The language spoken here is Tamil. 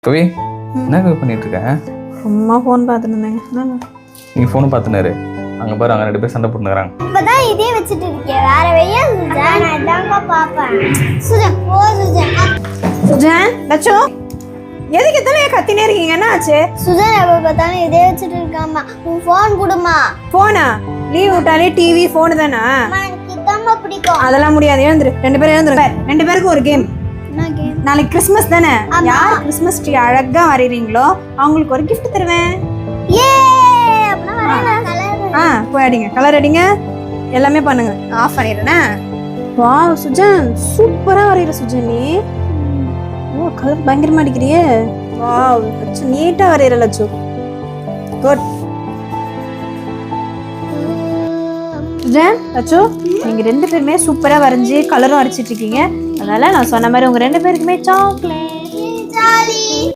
கவி என்ன கவி பண்ணிட்டு இருக்க? சும்மா ஃபோன் பார்த்துட்டு இருந்தேங்க. நீ ஃபோன் பார்த்துனாரு. அங்கே பாரு, அங்கே 2 பேர் சண்டை போட்டுக்கிறாங்க. இப்பதான் இதே வச்சுட்டு இருக்கேன். வேற வெய்யா சுஜான், நான் இதாங்க பாப்பேன். சுஜான் போ சுஜான். சுஜான், லட்சோ எதுக்கு இத்தனை கத்தினே இருக்கீங்க? என்ன ஆச்சு? சுஜான் எப்ப பார்த்தாலும் இதே வச்சுட்டு இருக்காமா. உன் ஃபோன் கொடுமா. ஃபோனா? லீவ் விட்டாலே டிவி ஃபோனு தானா? எனக்கு இதாம்மா பிடிக்கும். அதெல்லாம் முடியாது. எழுந்துரு, 2 பேரும் எழுந்துருங்க. 2 பேருக்கும் ஒரு கேம். என்ன கேம்? நாளைக்கு கிறிஸ்மஸ் தானே. யார் கிறிஸ்மஸ் ட்ரீ அழகா வரைறீங்களோ அவங்களுக்கு ஒரு gift தருவேன். ஏ அப்பனா வரேன். கலர் போய் அடிங்க, கலர் அடிங்க, எல்லாமே பண்ணுங்க. ஆஃப் பண்ணிடுறேனே. வாவ் சுஜான், சூப்பரா வரைகிற சுஜான் நீ. ஓ, கலர் பயங்கரமா அடிக்கிறியே. வாவ் லட்சு, நீட்டா வரைகிற லட்சு. குட். சுஜான், லட்சு, நீங்க 2 பேருமே சூப்பரா வரைஞ்சி கலரும் அடிச்சிட்டு இருக்கீங்க. அதனால நான் சொன்ன மாதிரி உங்க 2 பேருக்குமே சாக்லேட். ஜாலி